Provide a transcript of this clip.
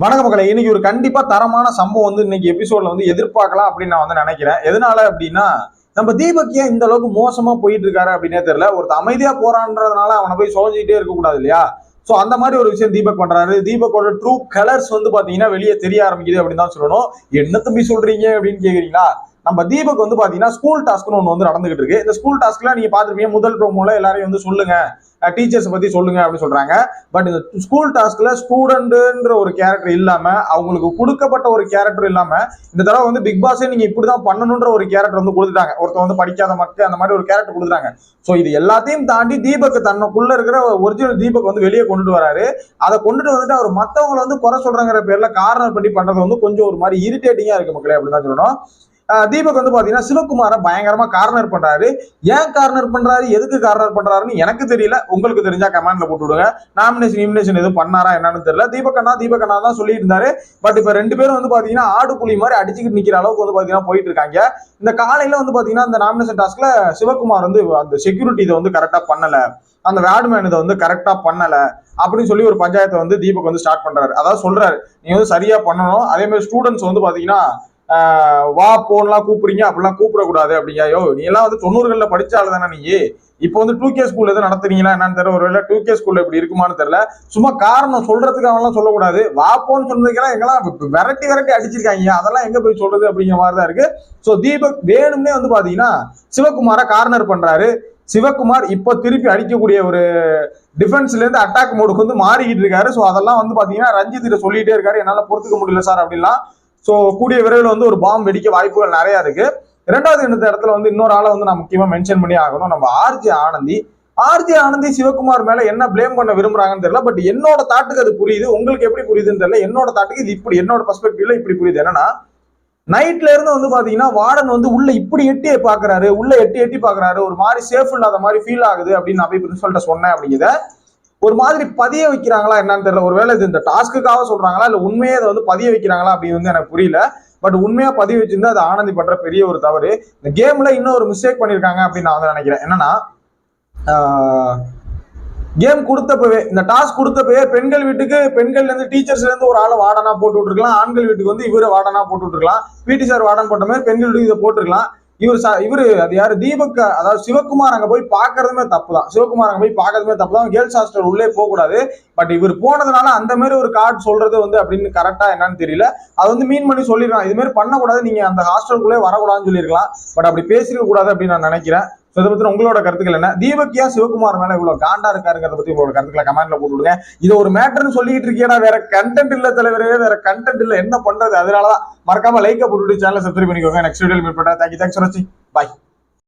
வணக்க மக்களை, இன்னைக்கு ஒரு கண்டிப்பா தரமான சம்பவம் வந்து இன்னைக்கு எபிசோட்ல வந்து எதிர்பார்க்கலாம் அப்படின்னு நான் வந்து நினைக்கிறேன். எதனால அப்படின்னா, நம்ம தீபக் ஏன் இந்த அளவுக்கு மோசமா போயிட்டு இருக்காரு அப்படின்னே தெரியல. ஒருத்தர் அமைதியா போறான்றதுனால அவனை போய் சொல்லிட்டே இருக்க கூடாது இல்லையா? சோ அந்த மாதிரி ஒரு விஷயம் தீபக் பண்றாரு. தீபக்கோட ட்ரூ கலர்ஸ் வந்து பாத்தீங்கன்னா வெளியே தெரிய ஆரம்பிக்குது அப்படின்னு தான் சொல்லணும். என்ன தம்பி சொல்றீங்க அப்படின்னு கேக்குறீங்களா? நம்ம தீபக் வந்து பாத்தீங்கன்னா ஸ்கூல் டாஸ்க்னு ஒன்று வந்து நடந்துகிட்டு இருக்கு. இந்த ஸ்கூல் டாஸ்க்ல நீங்க பாத்துருப்பீங்க, முதல் ப்ரோமோல எல்லாரையும் வந்து சொல்லுங்க, டீச்சர்ஸ் பத்தி சொல்லுங்க அப்படின்னு சொல்றாங்க. பட் இந்த ஸ்கூல் டாஸ்க்ல ஸ்டூடெண்ட்ன்ற ஒரு கேரக்டர் இல்லாம, அவங்களுக்கு கொடுக்கப்பட்ட ஒரு கேரக்டர் இல்லாம, இந்த தடவை வந்து பிக் பாஸே நீங்க இப்படிதான் பண்ணணும்ன்ற ஒரு கேரக்டர் வந்து கொடுத்துட்டாங்க. ஒருத்தர் வந்து படிக்காத மக்கள் அந்த மாதிரி ஒரு கேரக்டர் கொடுத்துட்டாங்க. சோ இது எல்லாத்தையும் தாண்டி தீபக் தன்னுக்குள்ள இருக்கிற ஒரிஜினல் தீபக் வந்து வெளியே கொண்டுட்டு வராரு. அதை கொண்டுட்டு வந்துட்டு அவர் மத்தவங்களை வந்து குறை சொல்றங்கிற பேர்ல கார்னர் பண்ணி பண்றது வந்து கொஞ்சம் ஒரு மாதிரி இரிட்டேட்டிங்கா இருக்கு மக்களே அப்படின்னு தான் சொல்லணும். தீபக் வந்து பாத்தீங்கன்னா சிவகுமாரை பயங்கரமா கார்னர் பண்றாரு. ஏன் கார்னர் பண்றாரு, எதுக்கு கார்னர் பண்றாருன்னு எனக்கு தெரியல. உங்களுக்கு தெரிஞ்சா கமெண்ட்ல போட்டு விடுங்க. நாமினேஷன் எதுவும் பண்ணாரா என்னன்னு தெரியல. தீபக் அண்ணா தான் சொல்லி இருந்தாரு. பட் இப்ப ரெண்டு பேரும் வந்து பாத்தீங்கன்னா ஆடு புலி மாதிரி அடிச்சுக்கிட்டு நிக்கிற அளவுக்கு வந்து பாத்தீங்கன்னா போயிட்டு இருக்காங்க. இந்த காலையில வந்து பாத்தீங்கன்னா இந்த நாமினேஷன் டாஸ்க்ல சிவகுமார் வந்து அந்த செக்யூரிட்டி இதை வந்து கரெக்டா பண்ணல, அந்த வேர்ட்மேன் இதை வந்து கரெக்டா பண்ணல அப்படின்னு சொல்லி ஒரு பஞ்சாயத்தை வந்து தீபக் வந்து ஸ்டார்ட் பண்றாரு. அதாவது சொல்றாரு, நீங்க வந்து சரியா பண்ணணும். அதே மாதிரி ஸ்டூடெண்ட்ஸ் வந்து பாத்தீங்கன்னா வா போன்லாம் கூப்பிடுறீங்க, அப்படிலாம் கூப்பிடக்கூடாது அப்படிங்க. நீ எல்லாம் வந்து 90களில் படிச்சால தானே நீ. இப்போ வந்து 2K ஸ்கூல் எதுவும் நடத்துறீங்களா என்னன்னு தெரியல. ஒருவேளை 2K ஸ்கூல்ல இப்படி இருக்குமான்னு தெரியல. சும்மா காரணம் சொல்றதுக்கு அவன்லாம் சொல்லக்கூடாது. வாப்போன்னு சொன்னதுக்கெல்லாம் எங்கெல்லாம் விரட்டி அடிச்சிருக்காங்க, அதெல்லாம் எங்க போய் சொல்றது அப்படிங்கிற மாதிரி தான் இருக்கு. ஸோ தீபக் வேணும்னே வந்து பாத்தீங்கன்னா சிவகுமாரை கார்னர் பண்றாரு. சிவகுமார் இப்போ திருப்பி அடிக்கக்கூடிய ஒரு டிஃபென்ஸ்ல இருந்து அட்டாக் மோடுக்கு வந்து மாறிக்கிட்டு இருக்காரு. ஸோ அதெல்லாம் வந்து பாத்தீங்கன்னா ரஞ்சித் சொல்லிட்டே இருக்காரு, என்னால பொறுத்துக்க முடியல சார் அப்படின்லாம். ஸோ கூடிய விரைவில் வந்து ஒரு பாம்பு வெடிக்க வாய்ப்புகள் நிறைய இருக்கு. இரண்டாவது இந்த இடத்துல வந்து இன்னொரு ஆளை வந்து நான் முக்கியமா மென்ஷன் பண்ணி ஆகணும். நம்ம ஆர்ஜே ஆனந்தி சிவகுமார் மேல என்ன பிளேம் பண்ண விரும்புறாங்கன்னு தெரியல. பட் என்னோட தாட்டுக்கு அது புரியுது, உங்களுக்கு எப்படி புரியுதுன்னு தெரியல. என்னோட தாட்டுக்கு இது இப்படி, என்னோட பெர்ஸ்பெக்டிவ்ல இப்படி புரியுது. என்னன்னா, நைட்ல இருந்து வந்து பாத்தீங்கன்னா வார்டன் வந்து உள்ள இப்படி எட்டி பாக்குறாரு, உள்ள எட்டி பாக்குறாரு, ஒரு மாதிரி சேஃப் இல்லாத மாதிரி ஃபீல் ஆகுது அப்படின்னு நான் போய் பிரின்சிபல்ட்ட சொன்னேன். அப்படிங்கிறத ஒரு மாதிரி பதிய வைக்கிறாங்களா என்னன்னு தெரியல. ஒருவேளை இது இந்த டாஸ்க்குக்காக சொல்றாங்களா இல்ல உண்மையே அதை வந்து பதிய வைக்கிறாங்களா அப்படின்னு வந்து எனக்கு புரியல. பட் உண்மையா பதிவு வச்சிருந்தா அது ஆனந்தி பண்ற பெரிய ஒரு தவறு. இந்த கேம்ல இன்னும் ஒரு மிஸ்டேக் பண்ணிருக்காங்க அப்படின்னு நான் வந்து நினைக்கிறேன். என்னன்னா, கேம் கொடுத்தப்பவே, இந்த டாஸ்க் கொடுத்தப்பவே பெண்கள் வீட்டுக்கு பெண்கள்ல இருந்து டீச்சர்ஸ்ல இருந்து ஒரு ஆளை வார்டனா போட்டு விட்டுருக்கலாம். ஆண்கள் வீட்டுக்கு வந்து இவரை வார்டனா போட்டு விட்டுருக்கலாம். பிடி சார் வார்டன் போட்ட மாதிரி பெண்கள் வீட்டுக்கு இதை போட்டுருக்கலாம். இவரு அது யாரு, தீபக், அதாவது சிவகுமார் அங்க போய் பாக்குறதுமே தப்பு தான். சிவகுமார் அங்க போய் பாக்குறதுமே தப்பு தான். கேர்ள்ஸ் ஹாஸ்டல் உள்ளே போக கூடாது. பட் இவர் போனதுனால அந்த மாதிரி ஒரு கார்டு சொல்றது வந்து அப்படின்னு கரெக்டா என்னன்னு தெரியல. அது வந்து மீன் பண்ணி சொல்லிருக்கலாம், இது மாதிரி பண்ணக்கூடாது, நீங்க அந்த ஹாஸ்டலுக்குள்ளே வரக்கூடாதுன்னு சொல்லியிருக்கலாம். பட் அப்படி பேசிருக்க கூடாது அப்படின்னு நான் நினைக்கிறேன். இதை பத்தி உங்களோட கருத்துக்கள் என்ன? தீபக் ஏன் சிவகுமார் மேல இவ்வளவு காண்டா இருக்காருங்கிறத பத்தி உங்களோட கருத்துக்களை கமெண்ட்ல போட்டு விடுங்க. இது ஒரு மேட்டர்னு சொல்லிட்டு இருக்கேன்னா வேற கண்டென்ட் இல்ல தலைவரே, வேற கண்டென்ட் இல்ல, என்ன பண்றது? அதனாலதான் மறக்காம லைக்க போட்டுட்டு சேனலை சப்ஸ்கிரைப் பண்ணிக்கோங்க. நெக்ஸ்ட் வீடியோல மீட் பண்றேன். தேங்க்ஸ் ஃபார் வாட்சிங். பாய்.